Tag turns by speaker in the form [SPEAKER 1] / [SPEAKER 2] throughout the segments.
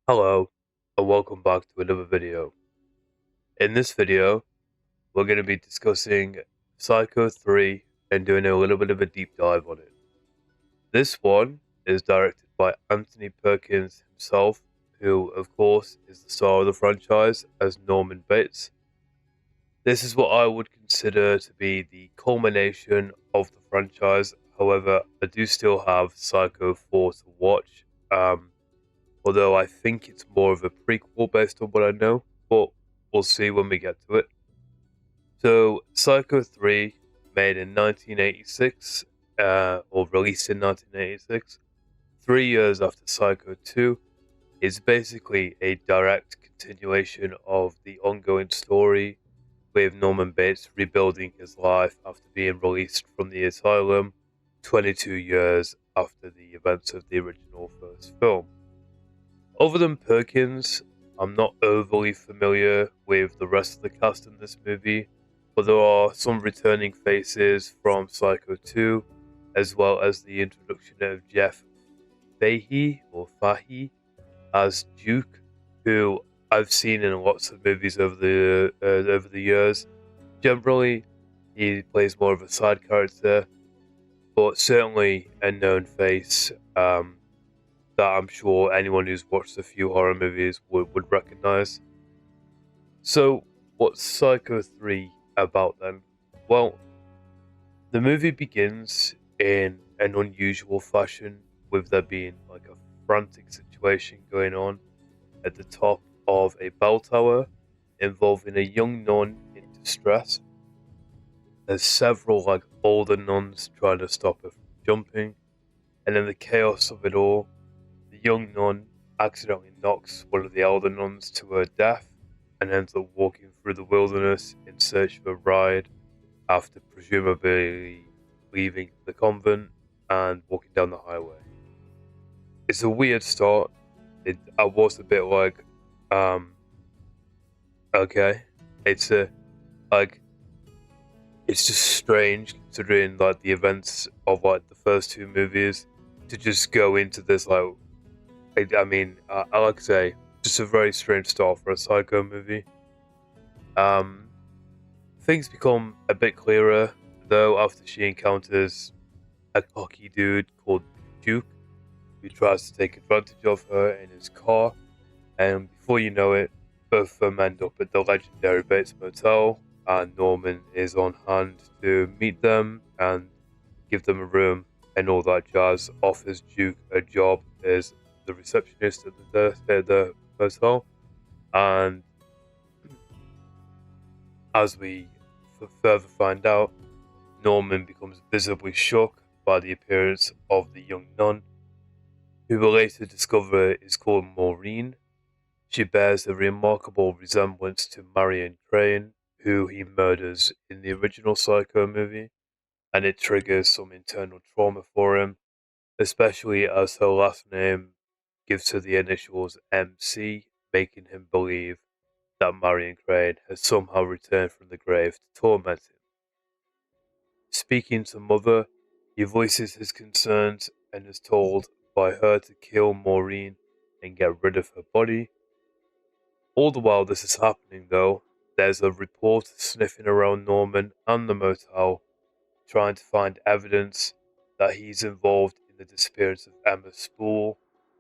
[SPEAKER 1] Hello, and welcome back to another video. In this video, we're going to be discussing Psycho 3 and doing a little bit of a deep dive on it. This one is directed by Anthony Perkins himself, who, of course, is the star of the franchise as Norman Bates. This is what I would consider to be the culmination of the franchise. However, I do still have Psycho 4 to watch. Although I think it's more of a prequel based on what I know, but we'll see when we get to it. So, Psycho 3, made in 1986, or released in 1986, 3 years after Psycho 2, is basically a direct continuation of the ongoing story with Norman Bates rebuilding his life after being released from the asylum 22 years after the events of the original first film. Other than Perkins, I'm not overly familiar with the rest of the cast in this movie, but there are some returning faces from Psycho 2, as well as the introduction of Jeff Fahey as Duke, who I've seen in lots of movies over the years. Generally, he plays more of a side character, but certainly a known face. That I'm sure anyone who's watched a few horror movies would recognize. So, what's Psycho 3 about then? Well, the movie begins in an unusual fashion, with there being like a frantic situation going on at the top of a bell tower involving a young nun in distress. There's several like older nuns trying to stop her from jumping, and in the chaos of it all, the young nun accidentally knocks one of the elder nuns to her death and ends up walking through the wilderness in search of a ride after presumably leaving the convent and walking down the highway. It's a weird start. I was a bit like, um, okay. It's a like it's just strange considering like the events of like the first two movies to just go into this like I like to say, just a very strange start for a Psycho movie. Um, Things become a bit clearer, though, after she encounters a cocky dude called Duke, who tries to take advantage of her in his car, and before you know it, both of them end up at the legendary Bates Motel, and Norman is on hand to meet them and give them a room and all that jazz, offers Duke a job as the receptionist at the motel. And as we further find out, Norman becomes visibly shocked by the appearance of the young nun, who we later discover is called Maureen. She bears a remarkable resemblance to Marion Crane, who he murders in the original Psycho movie, and it triggers some internal trauma for him, especially as her last name gives her the initials MC, making him believe that Marion Crane has somehow returned from the grave to torment him. Speaking to Mother, he voices his concerns and is told by her to kill Maureen and get rid of her body. All the while this is happening, though, there's a reporter sniffing around Norman and the motel, trying to find evidence that he's involved in the disappearance of Emma Spool,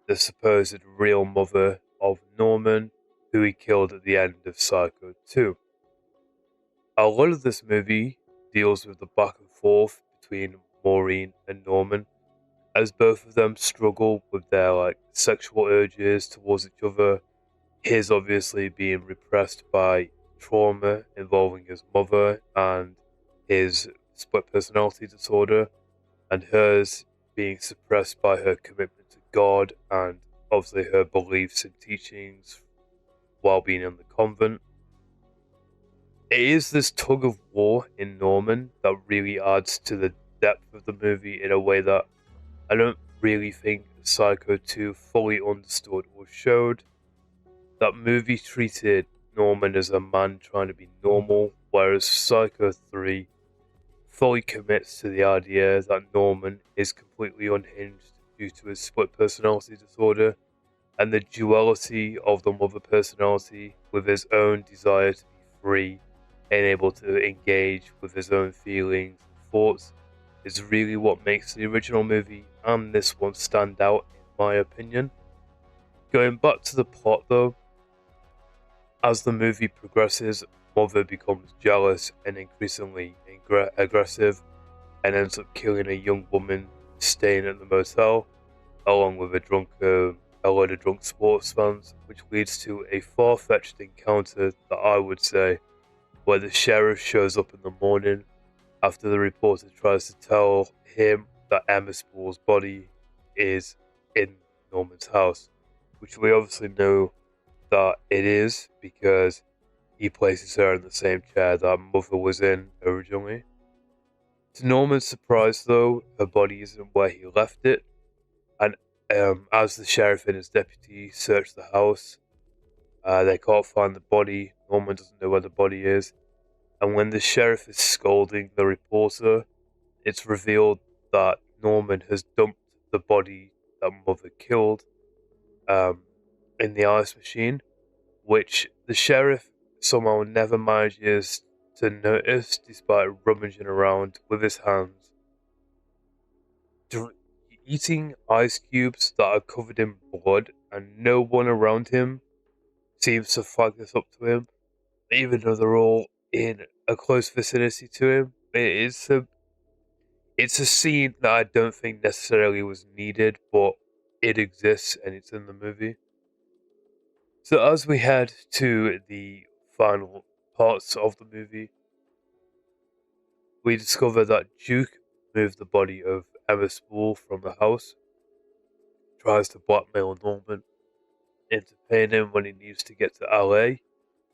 [SPEAKER 1] the supposed real mother of Norman, who he killed at the end of Psycho 2. A lot of this movie deals with the back and forth between Maureen and Norman, as both of them struggle with their like sexual urges towards each other. His obviously being repressed by trauma involving his mother and his split personality disorder, and hers being suppressed by her commitment to God and obviously her beliefs and teachings while being in the convent. It is this tug of war in Norman that really adds to the depth of the movie in a way that I don't really think Psycho 2 fully understood or showed. That movie treated Norman as a man trying to be normal, whereas Psycho 3 fully commits to the idea that Norman is completely unhinged due to his split personality disorder and the duality of the mother personality with his own desire to be free and able to engage with his own feelings and thoughts is really what makes the original movie and this one stand out, in my opinion. Going back to the plot though, as the movie progresses, Mother becomes jealous and increasingly aggressive and ends up killing a young woman staying at the motel, along with a load of drunk sports fans, which leads to a far-fetched encounter that I would say, where the sheriff shows up in the morning after the reporter tries to tell him that Emma Spool's body is in Norman's house, which we obviously know that it is because he places her in the same chair that Mother was in originally. To Norman's surprise, though, her body isn't where he left it, and as the sheriff and his deputy search the house, they can't find the body. Norman doesn't know where the body is, and when the sheriff is scolding the reporter, it's revealed that Norman has dumped the body that Mother killed um, in the ice machine, which the sheriff somehow never manages to notice despite rummaging around with his hands, eating ice cubes that are covered in blood, and no one around him seems to flag this up to him, even though they're all in a close vicinity to him. It's a scene that I don't think necessarily was needed, but it exists and it's in the movie. So as we head to the final parts of the movie, we discover that Duke moved the body of Emma Spool from the house, tries to blackmail Norman into paying him when he needs to get to LA,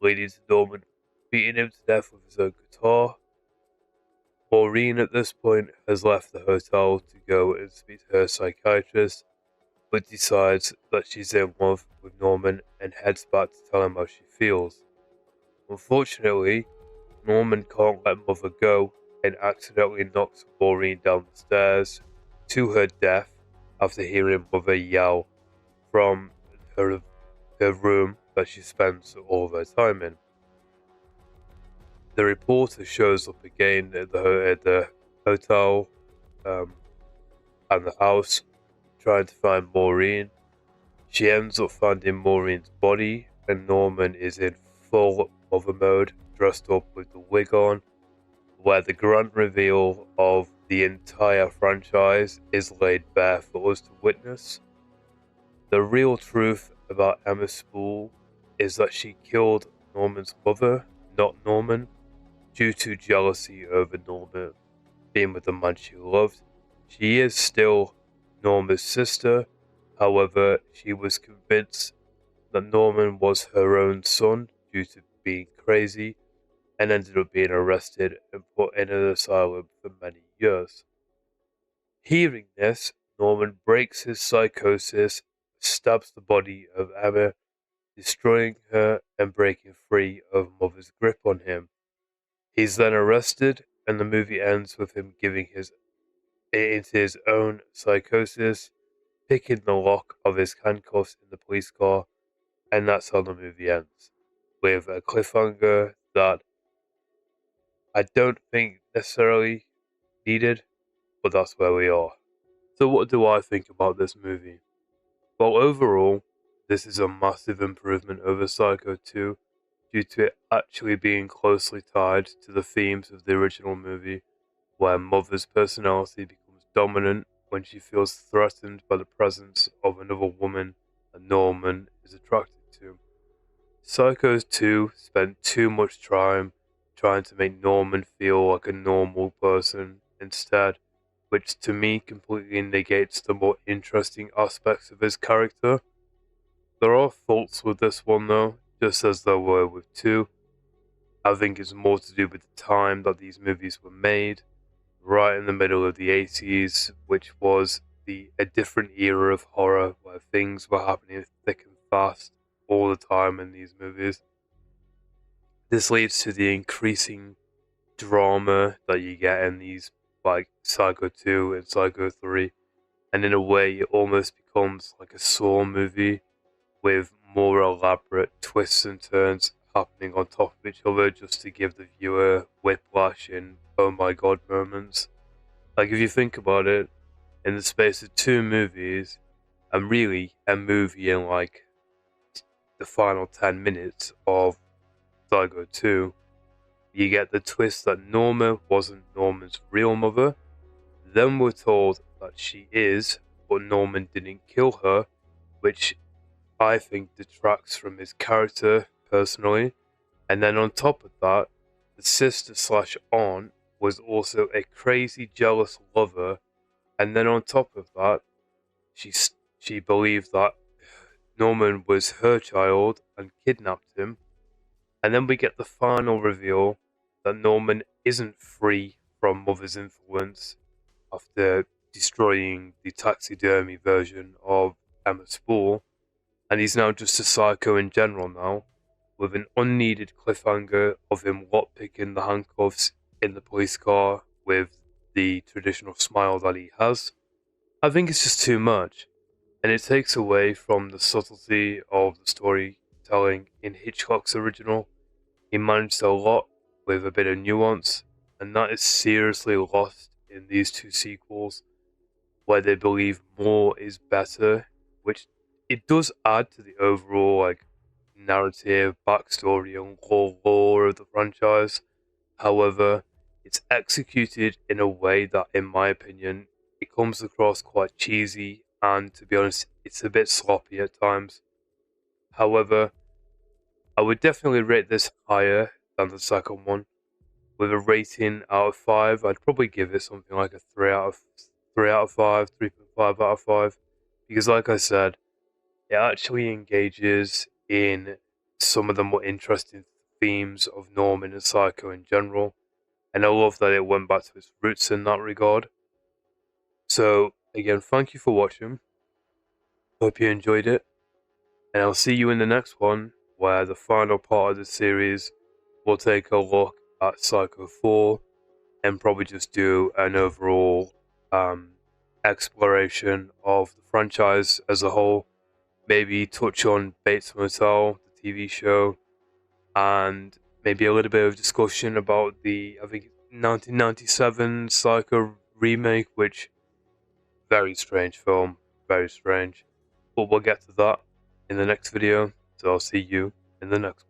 [SPEAKER 1] leading to Norman beating him to death with his own guitar. Maureen at this point has left the hotel to go and speak to her psychiatrist, but decides that she's in love with Norman and heads back to tell him how she feels. Unfortunately, Norman can't let Mother go and accidentally knocks Maureen down the stairs to her death after hearing Mother yell from her room that she spends all of her time in. The reporter shows up again at the hotel and the house, trying to find Maureen. She ends up finding Maureen's body, and Norman is in full Mother mode, dressed up with the wig on, where the grand reveal of the entire franchise is laid bare for us to witness. The real truth about Emma Spool is that she killed Norman's mother, not Norman, due to jealousy over Norman being with the man she loved. She is still Norma's sister, however, she was convinced that Norman was her own son due to being crazy and ended up being arrested and put in an asylum for many years. Hearing this, Norman breaks his psychosis, stabs the body of Emma, destroying her and breaking free of Mother's grip on him. He's then arrested, and the movie ends with him giving into his own psychosis, picking the lock of his handcuffs in the police car, and that's how the movie ends, with a cliffhanger that I don't think necessarily needed, but that's where we are. So what do I think about this movie? Well, overall, this is a massive improvement over Psycho 2 due to it actually being closely tied to the themes of the original movie, where Mother's personality becomes dominant when she feels threatened by the presence of another woman that Norman is attracted to. Psycho 2 spent too much time trying to make Norman feel like a normal person instead, which to me completely negates the more interesting aspects of his character. There are faults with this one though, just as there were with 2. I think it's more to do with the time that these movies were made, right in the middle of the 80s, which was a different era of horror where things were happening thick and fast all the time in these movies. This leads to the increasing drama that you get in these, like Psycho 2 and Psycho 3, and in a way it almost becomes like a Saw movie with more elaborate twists and turns happening on top of each other just to give the viewer whiplash and oh my god moments. Like, if you think about it, in the space of 2 movies, and really a movie in like the final 10 minutes of Psycho 2, you get the twist that Norma wasn't Norman's real mother. Then we're told that she is, but Norman didn't kill her, which I think detracts from his character personally. And then on top of that, the sister slash aunt was also a crazy jealous lover. And then on top of that, she believed that Norman was her child and kidnapped him. And then we get the final reveal that Norman isn't free from Mother's influence after destroying the taxidermy version of Emma Spool, and he's now just a psycho in general now, with an unneeded cliffhanger of him lockpicking the handcuffs in the police car with the traditional smile that he has. I think it's just too much, and it takes away from the subtlety of the storytelling in Hitchcock's original. He managed a lot with a bit of nuance, and that is seriously lost in these 2 sequels, where they believe more is better, which it does add to the overall like narrative, backstory, and lore of the franchise. However, it's executed in a way that, in my opinion, it comes across quite cheesy, and to be honest, it's a bit sloppy at times. However, I would definitely rate this higher than the second one. With a rating out of 5, I'd probably give it something like a 3 out of 5, 3.5 out of 5. Because like I said, it actually engages in some of the more interesting themes of Norman and Psycho in general. And I love that it went back to its roots in that regard. So again, thank you for watching. Hope you enjoyed it. And I'll see you in the next one, where the final part of the series will take a look at Psycho 4 and probably just do an overall exploration of the franchise as a whole. Maybe touch on Bates Motel, the TV show, and maybe a little bit of discussion about the, I think, 1997 Psycho remake, which very strange film, very strange. But we'll get to that in the next video, so I'll see you in the next one.